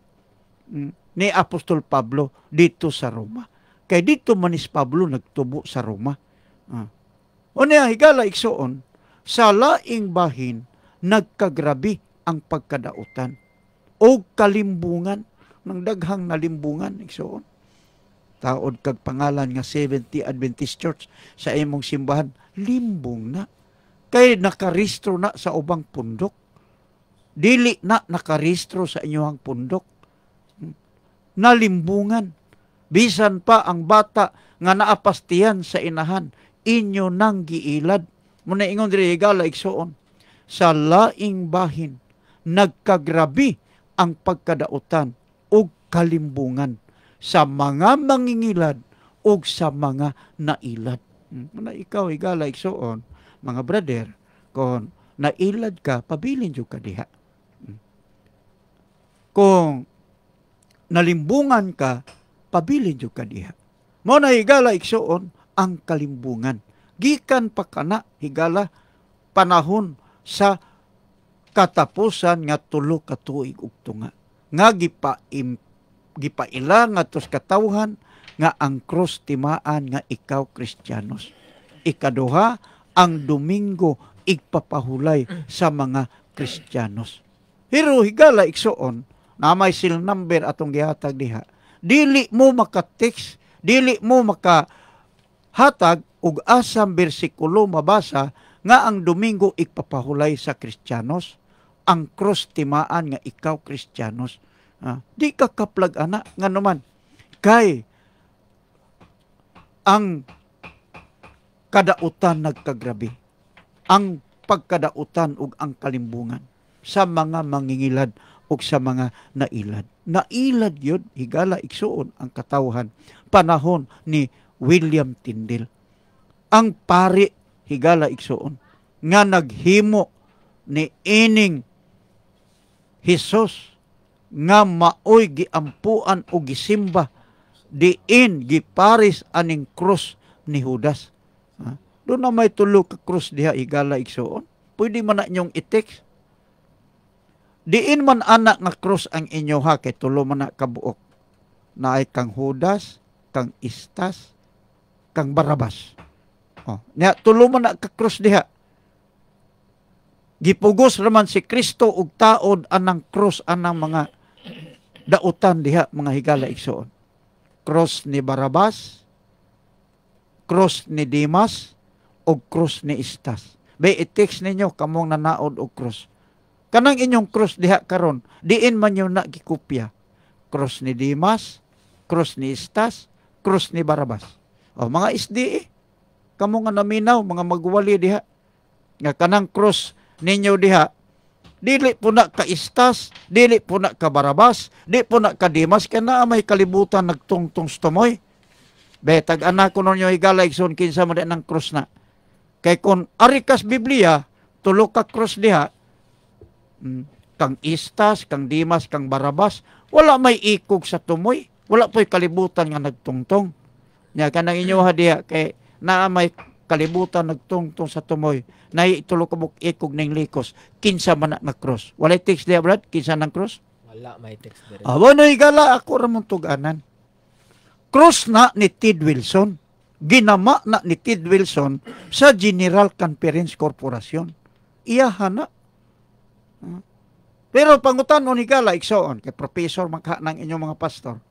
ni Apostol Pablo dito sa Roma. Kay dito manis Pablo nagtubo sa Roma. Unya higala igsuon, sa laing bahin nagkagrabi ang pagkadautan o kalimbungan ng daghang nalimbungan igsuon. Taod kag pangalan nga 70 Adventist Church sa imong simbahan, limbong na. Kay nakaristro na sa ubang pundok. Dili na nakaristro sa inyong pundok. Nalimbungan. Bisan pa ang bata nga naapastiyan sa inahan, inyo nang giilad. Muna ingon diri higala igsuon, sa laing bahin nagkagrabi ang pagkadautan ug kalimbungan sa mga mangingilad ug sa mga nailad. Muna ikaw higala igsuon, mga brother, kung nailad ka, pabilin jud ka diha. Kung nalimbungan ka, pabilin jud ka diha. Mao na higala igsuon ang kalimbungan. Gikan pa kana higala panahon sa katapusan nga 3 ka tuig ug tunga. Nga gipaila nga tos katawhan nga ang cross timaan nga ikaw Kristiyanos. Ikaduha, ang Domingo igpapahulay sa mga Kristiyanos. Pero higala igsuon, na may seal number atong gihatag diha. Dili mo maka-text, dili mo makahatag og asang bersikulo mabasa nga ang Domingo igpapahulay sa Kristiyanos, ang cross timaan nga ikaw Kristiyanos. Di ka kaplag ana nga naman. Kay ang kadautan nagkagrabi. Ang pagkadautan ug ang kalimbungan sa mga mangingilad ug sa mga nailad. Nailad yun, higala igsuon ang katawhan panahon ni William Tyndale. Ang pari, higala igsuon, nga naghimo ni ining Hesus nga maoy giampuan o gisimba diin giparis aning krus ni Judas. Doon na may tulo ka krus diha higala igsuon. Pwede man na inyong i-text. Diin man anak nga krus ang inyo ha, kay tulo man na kabuok. Na ay kang Judas, kang Istas, kang Barabas. Niya, tulo man na ka krus diha. Gipugos raman si Kristo ug taod anang krus anang mga dautan diha, mga higala igsuon. Krus ni Barabas, krus ni Dimas, o krus ni Istas. Bay, i-text ninyo kamong nanaod o krus. Kanang inyong krus diha karon, diin man yung nakikopya. Krus ni Dimas, krus ni Istas, krus ni Barabas. Mga SDE, kamong nga naminaw, mga magwali diha. Nga kanang krus ninyo diha, dili po na ka Istas, dili po na ka Barabas, di po na ka Dimas, kaya na may kalibutan nagtungtong stumoy. Betag anak ko ninyo higala igsoon kinsa man ng krus na. Kay kung arikas Biblia, tulo ka krus diha, kang Istas, kang Dimas, kang Barabas, wala may ikog sa tumoy. Wala po'y kalibutan nga nagtungtong. Nya kanang inyo diha, kay naa may kalibutan nagtungtong sa tumoy. Nay tulo ka buk ikog ning likos. Kinsa man na krus. Wala text diha, brad? Kinsa nang krus? Wala may text dire. Wala higala ako ramon tuganan. Krus na ni Ted Wilson. Ginama na ni Ted Wilson sa General Conference Corporation. Iyahan na. Pero pangutan mo ni Gala, iksoon, kay professor magka ng inyong mga pastor.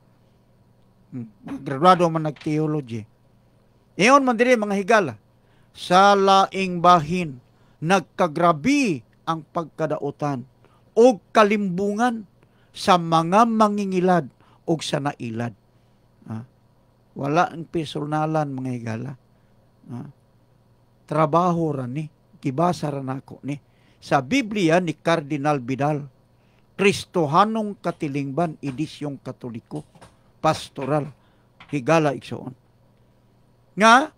Graduado man nag-theology. Iyon man diri mga higala, sa laing bahin, nagkagrabi ang pagkadautan o kalimbungan sa mga mangingilad o sa nailad. Wala ang personalan mga higala. Trabaho ra ni, gibasa ra nako ni. Sa Biblia ni Cardinal Vidal, Kristohanong katilingban, edisyong Katoliko, pastoral, higala igsoon. Nga,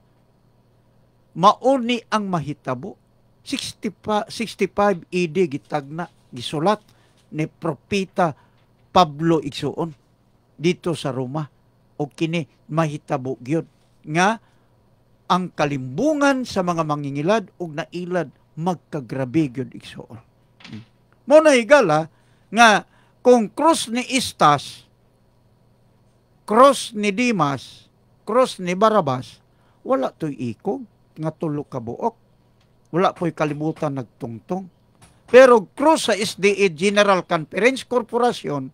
mauni ang mahitabo. 65 AD gitagna, gisulat ni Propeta Pablo igsoon dito sa Roma. O kini mahitabo gyud nga ang kalimbungan sa mga mangingilad ug nailad magkagrabe gyud igsoon. Mo na higala nga kung cross ni Istas, cross ni Dimas, cross ni Barabas, wala to'y ikog nga tulo ka buok. Wala po'y kalibutan nagtungtong. Pero cross sa SDA General Conference Corporation,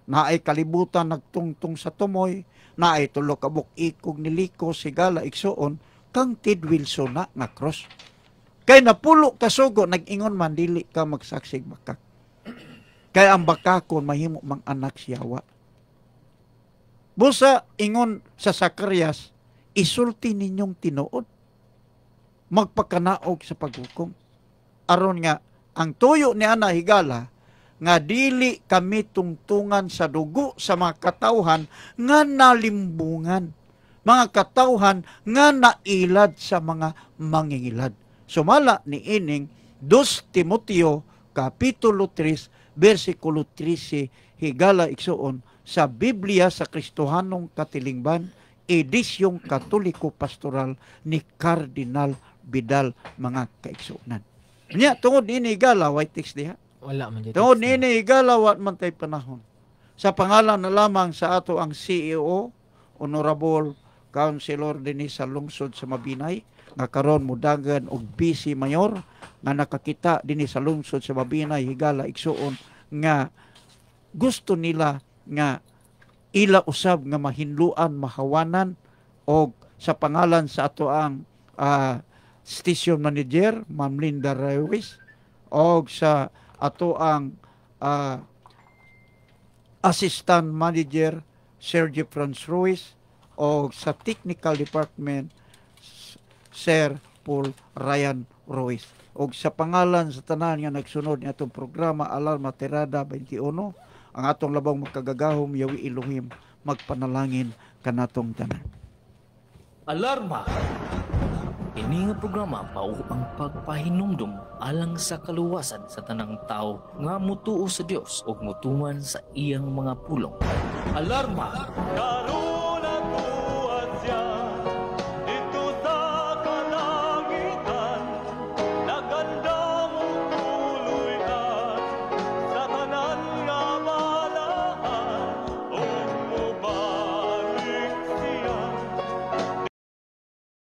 na ay kalibutan nagtungtong sa tumoy, na ay tulo ka buok ikog ni Liko, Sigala, igsoon, kang Ted Wilson na nga cross. Kay napulo kasugo, nag-ingon man, dili ka magsaksig bakak. Kay ang bakakon, mahimo mang anak siyawa. Busa, ingon sa Zacarias, isulti ninyong tinuod. Magpakanaog sa paghukom. Aron nga, ang tuyo ni Ana higala, nga dili kami tungtungan sa dugo sa mga katawhan nga nalimbungan. Mga katawhan nga nailad sa mga mangingilad. Sumala ni ining 2 Timoteo Kapitulo 3, versikulo 13, higala igsoon, sa Biblia sa Kristohanong Katilingban, edisyong Katoliko Pastoral ni Cardinal Vidal, mga kaigsunan. Nya, tungod ini higala, white text diha. Wala man dito. Tungod ini higala, wat man tay panahon. Sa pangalan na lamang sa ato ang CEO, Honorable Councilor din sa lungsod sa Mabinay, nga karon mudagan og BC Mayor, nga nakakita din sa lungsod sa Mabinay, higala igsuon, nga gusto nila nga ila usab nga mahinluan, mahawanan, o sa pangalan sa ato ang station manager, Ma'am Linda Reyes, o sa ato ang assistant manager, Sergio Franz Ruiz, o sa technical department, Sir Paul Ryan Ruiz. O sa pangalan sa tanan nga nagsunod ni atong programa Alarma Tirada 21, ang atong labang magkagagahom, yawi Elohim, magpanalangin kanatong tanan. Alarma! Ini nga programa mao ang pagpahinumdum alang sa kaluwasan sa tanang tao nga mutuo sa Dios ug mutuman sa iyang mga pulong. Alarma! Karon